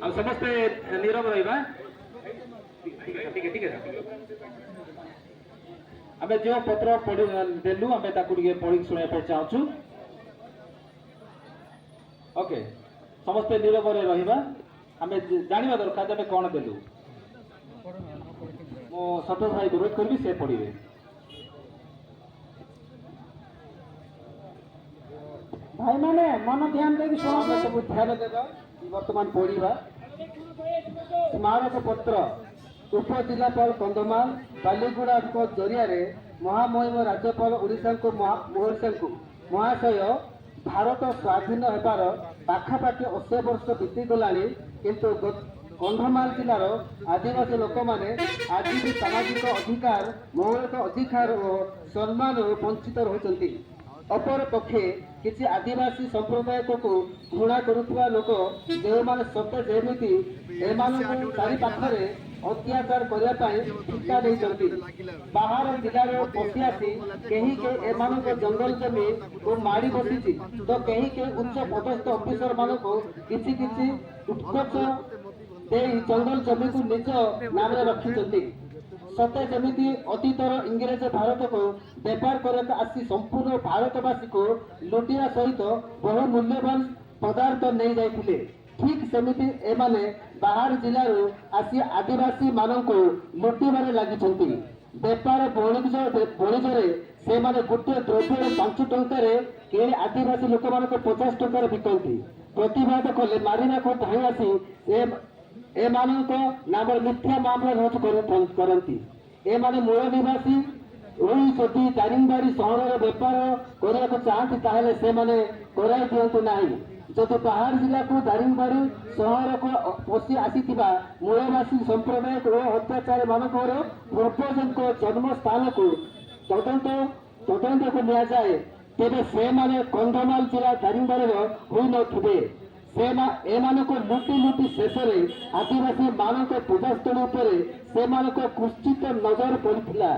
अब समस्ते नीरव रहा ठीक है आम जो पत्र देलु आम पढ़ी शुणा चाहूँ ओके समस्ते नीरव रहा आम जाना दरकार आम कौन देलु मो सतोष भाई विरोध करी से पढ़े भाई मैंने मन ध्यान दे सब ध्यान देवा वर्तमान पढ़ा स्मारक पत्र उपजिलापाल कंधमाल बालीगुड़ा जरिया महामहिम राज्यपाल ओडिशा को महाशय भारत स्वाधीन होबार पाखापाखि 80 वर्ष बीतीगला किंतु कंधमाल जिलार आदिवासी लोक मैंने आज भी सामाजिक अधिकार मौलिक अधिकार और सम्मान वंचित रही अपर पक्षे किसी आदिवासी संप्रदाय को घृणा करुवा लोक जो मैंने सत्य जेमिति एमानकु चारि पाखरे अत्याचार करने टीका देते बाहर जिलार पशि आसी कहीं के एमानक जंगल जमी को माड़ी बसी तो कहीं के उच्च पदस्थ अफिसर मान किसी किसी उत्कर्ष दे जंगल जमी को निज नाम रखी सत्य जमीती अतीतर इंग्रेज भारत को व्यापार करके आसी संपूर्ण भारतवासी को लुटिया सहित बहु मूल्यवान पदार्थ नहीं जाते ठीक सेमिति एमाने बाहर जिलार आसी आदिवासी मानक लुटिबारे लगी व्यापार बणिजरे से माने गोटे द्रव्य 5 टंकार कि आदिवासी लोक मान 50 टंकार बिकती प्रतिवाद कले मारिना को धाई आसी एमानक नाम मिथ्या मामला रुजु करती एमाने मूल निवासी रही जदि दारिंगबाड़ी सहर बेपार करने को चाहती ताहले से माने कराई दियंतु नाही जदि बाहर जिला को दारिंगबाड़ी सहर को पशि आसी मूलवासी संप्रदाय और अत्याचारी मानकर पूर्वजों जन्म स्थान को तदंत को लिया जाए तेरे से माने कंधमाल जिला दारिंगबाड़ी हुई नथिबे एमानक लुटी लुटी शेष आदिवासी मानक पूजास्थली से कुश्चित नजर पड़ा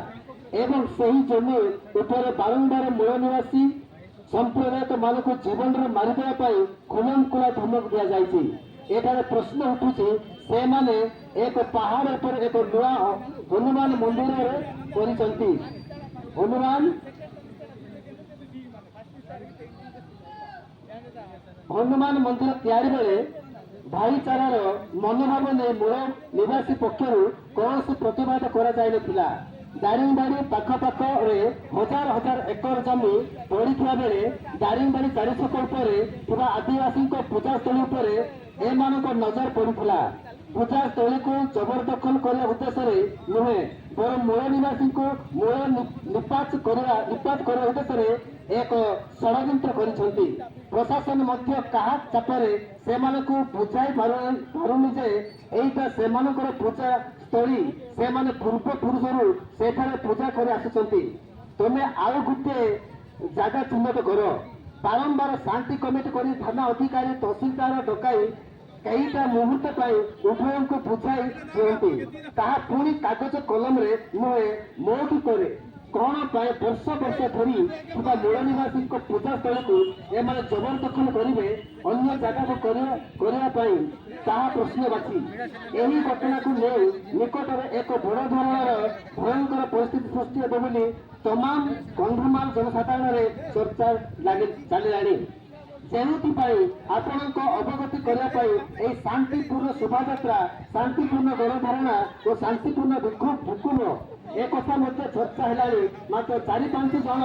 एवं सही जमी उपर बारंबार मूल निवासी संप्रदाय मानक जीवन में मारिदेवाई खुलमखुला धमक दि जाए प्रश्न उठुची से माने एक पहाड़ पर एक नुआ हनुमान मंदिर हनुमान मंदिर तैयारी बेले भाईचारार मनोभाव नहीं मूल निवासी पक्षर कौन प्रतिवाद करा दारिंगबाड़ी पाखपाख हजार हजार एकर जमी पड़ा बेले दारिंगबाड़ी 400 कल्प आदिवासी पूजास्थली एमानक नजर पड़ा पूजास्थली को जबरदखल करने उद्देश्य नुहे बर मूल निवासी को मूल निपात करने उद्देश्य एक षड्यंत्र करिसेंती प्रशासन मध्य कहा चापरे से बुझाई पारुनी जे एटा से पूजा स्थली से पूर्व पुरुषरू से पूजा कर आसुचंती तुमे आउ गोटे जगह चिन्हित कर बारंबार शांति कमिटी कर थाना अधिकारी तहसीलदार डकाई कईटा मुहूर्त पर उभय को बुझाई दिखती पुणी कागज कलम नुहे मौखी करे कौन वर्ष वर्ष धरी मूल निवासी पूजास्थल को एमाने जबरदखल करेंगे अन्य जगह को प्रश्नवाची यही घटना को नहीं निकट में एक बड़ धरण भयंकर परिस्थिति सृष्टि होगी तमाम कंधमाल जनसाधारण चर्चा चलिलानी जेउथिपाई आपणक अवगति करने शांतिपूर्ण शोभायात्रा शांतिपूर्ण गणधारणा और शांतिपूर्ण भूकुम एक कथा चर्चा है मात्र 4-5 जन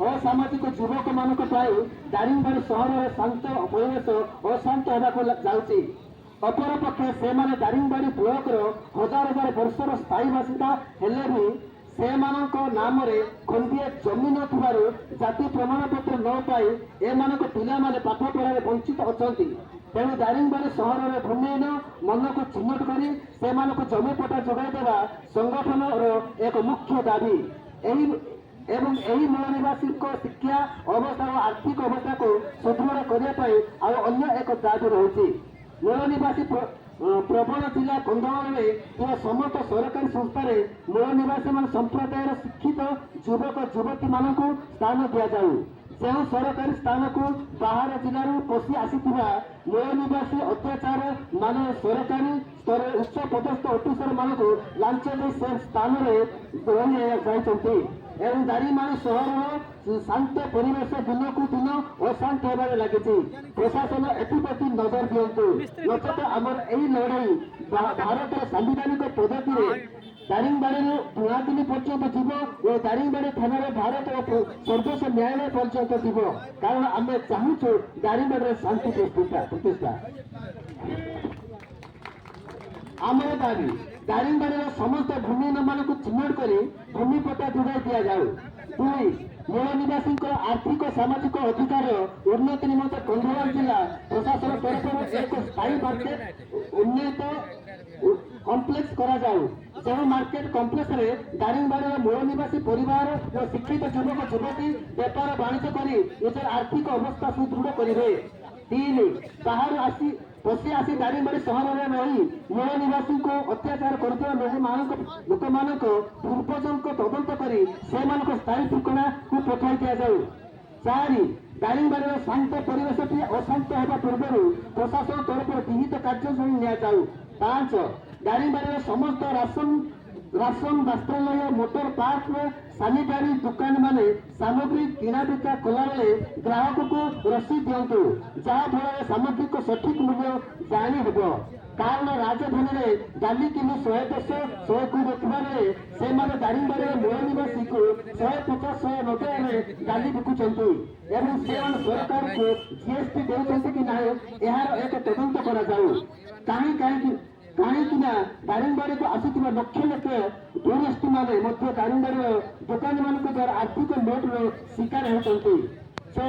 असामाजिक युवक मान दारिंगबाड़ी सहर शांत परिवेश अशांत होगा जाऊँगी अपर पक्षे से दारिंगबाड़ी ब्लॉक हजार हजार वर्षर स्थायी बासिंदा हेले भी से नाम खंडिए जमी न जाति प्रमाण पत्र न पाई एमानक पिला माने पाठ पढ़ार वंचित अच्छा तेणु दारिंगबाड़ी सहर भूमिहीन मन को चिन्हट कर जमी पट्टा जोगाईदेवा संगठन एक मुख्य दाबी एवं यही मूल निवासी शिक्षा अवस्था और आर्थिक अवस्था को सुदृढ़ करने अन्य एक दाबी रही ମୂଳ ନିବାସୀ ପ୍ରବଳ ଜିଲ୍ଲା କନ୍ଧମାଳରେ ଥିବା ସମସ୍ତ ସରକାରୀ ସଂସ୍ଥାରେ ମୂଳ ନିବାସୀମାନେ ସମ୍ପ୍ରଦାୟର ଶିକ୍ଷିତ ଯୁବକ ଯୁବତୀମାନଙ୍କୁ ସ୍ଥାନ ଦିଆଯାଉ। ଯେଉଁ ସରକାରୀ ସ୍ଥାନକୁ ବାହାର ଜିଲ୍ଲାରୁ ପଶି ଆସିଥିବା ମୂଳ ନିବାସୀ ଅତ୍ୟାଚାର ମାନେ ସରକାରୀ ସ୍ତରରେ ଉଚ୍ଚ ପଦସ୍ଥ ଅଫିସର ମାନଙ୍କୁ ଲାଞ୍ଚ ଦେଇ ସେ ସ୍ଥାନରେ ଯାଇଛନ୍ତି ଏବଂ ଦାରିଙ୍ଗବାଡ଼ି ସହରର ଶାନ୍ତ ପରିବେଶ ଦିନକୁ ଦିନ ଅଶାନ୍ତ ହେବାରେ ଲାଗିଛି। ପ୍ରଶାସନ ଏଥିପ୍ରତି ନଜର ଦିଅନ୍ତୁ, ନଚେତ ଆମର ଏହି ଲଢ଼େଇ ଭାରତର ସାମ୍ବିଧାନିକ ପଦ୍ଧତିରେ ଦାରିଙ୍ଗବାଡ଼ିରୁ ନୂଆଦିଲ୍ଲୀ ପର୍ଯ୍ୟନ୍ତ ଯିବ ଓ ଦାରିଙ୍ଗବାଡ଼ି ଥାନାରେ ଭାରତ ସର୍ବୋଚ୍ଚ ନ୍ୟାୟାଳୟ ପର୍ଯ୍ୟନ୍ତ ଯିବ। କାରଣ ଆମେ ଚାହୁଁଛୁ ଦାରିଙ୍ଗବାଡ଼ିରେ ଶାନ୍ତି ପ୍ରତିଷ୍ଠା। ଆମର ଦାବି ଦାରିଙ୍ଗବାଡ଼ିର ସମସ୍ତ ଭୂମିହୀନମାନଙ୍କୁ ଚିହ୍ନଟ କରି ଭୂମି ପଟ୍ଟା ଯୋଗାଇ ଦିଆଯାଉ। 2. ମୂଳ ନିବାସୀଙ୍କ ଆର୍ଥିକ ସାମାଜିକ ଅଧିକାର ଉନ୍ନତି ନିମନ୍ତେ କନ୍ଧମାଳ ଜିଲ୍ଲା ପ୍ରଶାସନ ତରଫରୁ ଏକ ସ୍ଥାୟୀ ମାର୍କେଟ ଉନ୍ନତ କମ୍ପ୍ଲେକ୍ସ କରାଯାଉ। ଯେଉଁ ମାର୍କେଟ କମ୍ପ୍ଲେକ୍ସରେ ଦାରିଙ୍ଗବାଡ଼ିର ମୂଳ ନିବାସୀ ପରିବାର ଓ ଶିକ୍ଷିତ ଯୁବକ ଯୁବତୀ ବେପାର ବାଣିଜ୍ୟ କରି ନିଜର ଆର୍ଥିକ ଅବସ୍ଥା ସୁଦୃଢ଼ କରିବେ। 3. ବାହାରୁ ପଶି ଆସି ଦାରିଙ୍ଗବାଡ଼ି ସହରରେ ରହି ମୂଳ ନିବାସୀଙ୍କୁ ଅତ୍ୟାଚାର କରୁଥିବା ଲୋକମାନଙ୍କ ପୂର୍ବଜଙ୍କ ତଦନ୍ତ କରି ସେମାନଙ୍କ ସ୍ଥାୟୀ ଠିକଣାକୁ ପଠାଇ ଦିଆଯାଉ। 4. ଦାରିଙ୍ଗବାଡ଼ିର ଶାନ୍ତ ପରିବେଶଟି ଅଶାନ୍ତ ହେବା ପୂର୍ବରୁ ପ୍ରଶାସନ ତରଫରୁ ବିହିତ କାର୍ଯ୍ୟାନୁଷ୍ଠାନ ନିଆଯାଉ। 5. ଦାରିଙ୍ଗବାଡ଼ିର ସମସ୍ତ ରାସନ ବସ୍ତ୍ରାଳୟ ମୋଟର ପାର୍କ ସାନିଟାରୀ ଦୋକାନମାନେ ସାମଗ୍ରୀ କିଣାବିକା କଲାବେଳେ ଗ୍ରାହକଙ୍କୁ ରସିଦ ଦିଅନ୍ତୁ, ଯାହାଫଳରେ ସାମଗ୍ରିକ ସଠିକ ମୂଲ୍ୟ ଜାଣି ହେବ। କାରଣ ରାଜଧାନୀରେ ଡାଲି କିଲୋ 110, 120 ଥିବା ବେଳେ ସେମାନେ ଦାରିଙ୍ଗବାଡ଼ିର ମୂଳ ନିବାସୀକୁ 150-190 ଡାଲି ବିକୁଛନ୍ତି ଏବଂ ସେମାନେ ସରକାରଙ୍କୁ GST ଦେଉଛନ୍ତି କି ନାହିଁ ଏହାର ଏକ ତଦନ୍ତ କରାଯାଉ। କାହିଁକି ନା ଦାରିଙ୍ଗବାଡ଼ିକୁ ଆସୁଥିବା ଲକ୍ଷ ଲକ୍ଷ ଟୁରିଷ୍ଟମାନେ ମଧ୍ୟ ଦାରିଙ୍ଗବାଡ଼ିର ଦୋକାନୀମାନଙ୍କ ଦ୍ୱାରା ଆର୍ଥିକ ଲୁଟର ଶିକାର ହେଉଛନ୍ତି। 6.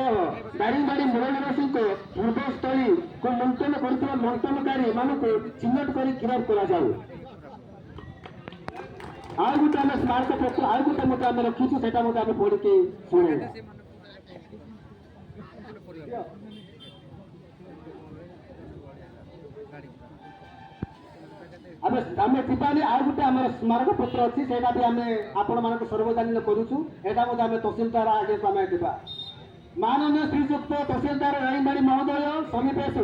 ଦାରିଙ୍ଗବାଡ଼ି ମୂଳ ନିବାସୀଙ୍କ ପୂର୍ବସ୍ଥଳୀକୁ ଲୁଣ୍ଠନ କରୁଥିବା ଲୁଣ୍ଠନକାରୀ ମାନଙ୍କୁ ଚିହ୍ନଟ କରି ଗିରଫ କରାଯାଉ। ଆଉ ଗୋଟେ ଆମେ ସ୍ମାରକ ପତ୍ର ଆଉ ଗୋଟେ ମଧ୍ୟ ଆମେ ରଖିଛୁ, ସେଟା ମଧ୍ୟ ଆମେ ପଢିକି ଶୁଣେଇବା। ଆମେ ଯିବାନି ଆଉ ଗୋଟେ ଆମର ସ୍ମାରକ ପତ୍ର ଅଛି, ସେଇଟା ବି ଆମେ ଆପଣମାନଙ୍କୁ ସର୍ବଜନୀନ କରୁଛୁ। ଏଇଟା ମଧ୍ୟ ଆମେ ତହସିଲଦାର ଆଗକୁ ଆମେ ଯିବା। माननीय श्रीयुक्त तहसीलदार दारिंगबाड़ी महोदय समीपेशु